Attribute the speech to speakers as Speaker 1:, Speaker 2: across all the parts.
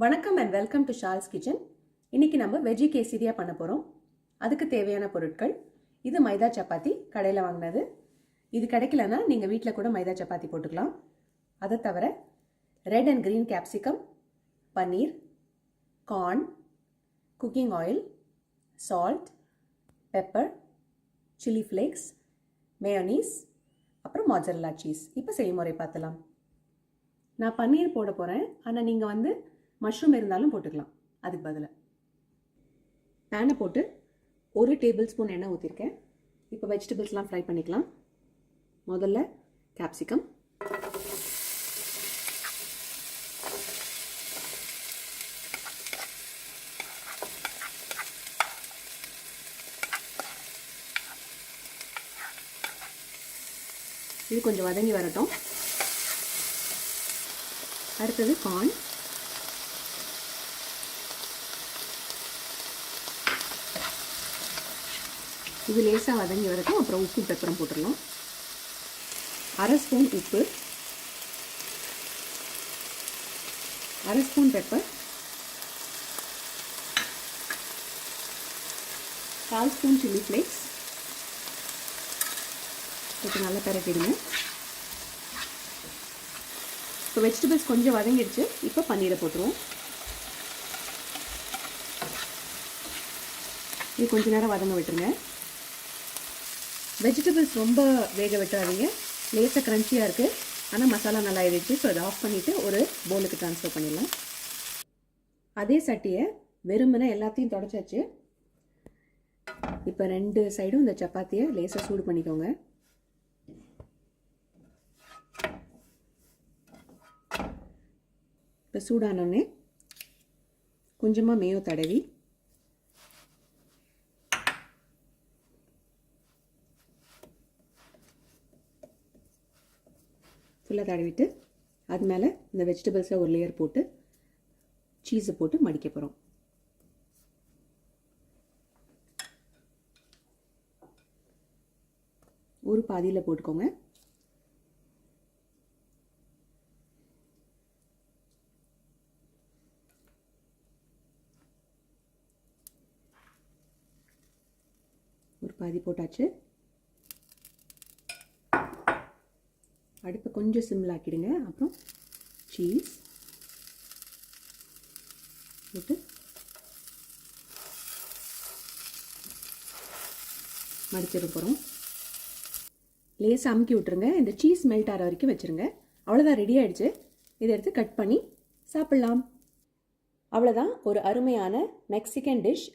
Speaker 1: வணக்கம் and welcome to shawls kitchen. இன்றைக்கி நம்ம வெஜ்ஜி கேசரியா பண்ண போகிறோம். அதுக்கு தேவையான பொருட்கள், இது மைதா சப்பாத்தி கடையில் வாங்கினது. இது கிடைக்கலன்னா நீங்கள் வீட்டில் கூட மைதா சப்பாத்தி போட்டுக்கலாம். அதை தவிர red and green capsicum, paneer, corn, cooking oil, salt, pepper, chilli flakes, mayonnaise, அப்புறம் மொசரல்லா சீஸ். இப்போ செய்முறை பார்த்துலாம். நான் பன்னீர் போட போகிறேன், ஆனால் நீங்கள் மஷ்ரூம் இருந்தாலும் போட்டுக்கலாம். அதுக்கு பதிலாக பேனை போட்டு 1 டேபிள் ஸ்பூன் எண்ணெய் ஊற்றிருக்கேன். இப்போ வெஜிடபிள்ஸ்லாம் ஃப்ரை பண்ணிக்கலாம். முதல்ல கேப்சிகம், இது கொஞ்சம் வதங்கி வரட்டும். அடுத்தது கார்ன், இது லேசாக வதங்கி வரட்டும். அப்புறம் உப்பு பெப்பரும் போட்டுடலாம். 1/2 ஸ்பூன் உப்பு, 1/2 spoon pepper, 1/4 spoon chilli flakes போட்டு நல்லா பரட்டிடுங்க. இப்போ வெஜிடபிள்ஸ் கொஞ்சம் வதங்கிடுச்சு. இப்போ பன்னீரை போட்டுருவோம். இது கொஞ்ச நேரம் வதங்க விட்டுருங்க. வெஜிடபிள்ஸ் ரொம்ப வேக விட்டுறாதீங்க. லேசாக க்ரன்ச்சியாக இருக்குது, ஆனால் மசாலா நல்லா ஆயிடுச்சு. ஸோ அதை ஆஃப் பண்ணிவிட்டு ஒரு பவுலுக்கு ட்ரான்ஸ்ஃபர் பண்ணிடலாம். அதே சட்டியை வெறுமனே எல்லாத்தையும் தொடச்சாச்சு. இப்போ 2 சைடும் இந்த சப்பாத்தியை லேசாக சூடு பண்ணிக்கோங்க. இப்போ சூடானோடனே கொஞ்சமாக மேயோ தடவி ஃபுல்லாக தடவிட்டு அது மேலே இந்த வெஜிடபிள்ஸில் ஒரு லேயர் போட்டு சீஸை போட்டு மடிக்க போகிறோம். ஒரு பாதியில் போட்டுக்கோங்க. ஒரு பாதி போட்டாச்சு. அடுப்பை கொஞ்சம் சிம்மில் ஆக்கிடுங்க. அப்புறம் சீஸ் போட்டு மடிச்சிட போகிறோம். லேசாக அமுக்கி விட்டுருங்க. இந்த சீஸ் மெல்ட் ஆகிற வரைக்கும் வச்சுருங்க. அவ்வளோதான், ரெடி ஆகிடுச்சு. இதை எடுத்து கட் பண்ணி சாப்பிட்லாம். அவ்வளோதான், ஒரு அருமையான Mexican dish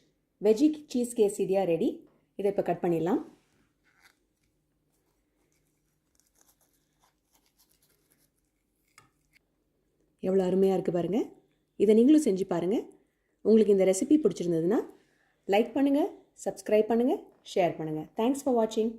Speaker 1: veggie cheese quesadilla ready. இதை இப்போ கட் பண்ணிடலாம். எவ்வளோ அருமையாக இருக்குது பாருங்கள். இதை நீங்களும் செஞ்சு பாருங்கள். உங்களுக்கு இந்த ரெசிபி பிடிச்சிருந்ததுன்னா லைக் பண்ணுங்கள், சப்ஸ்கிரைப் பண்ணுங்கள், ஷேர் பண்ணுங்கள். தேங்க்ஸ் ஃபார் வாட்சிங்.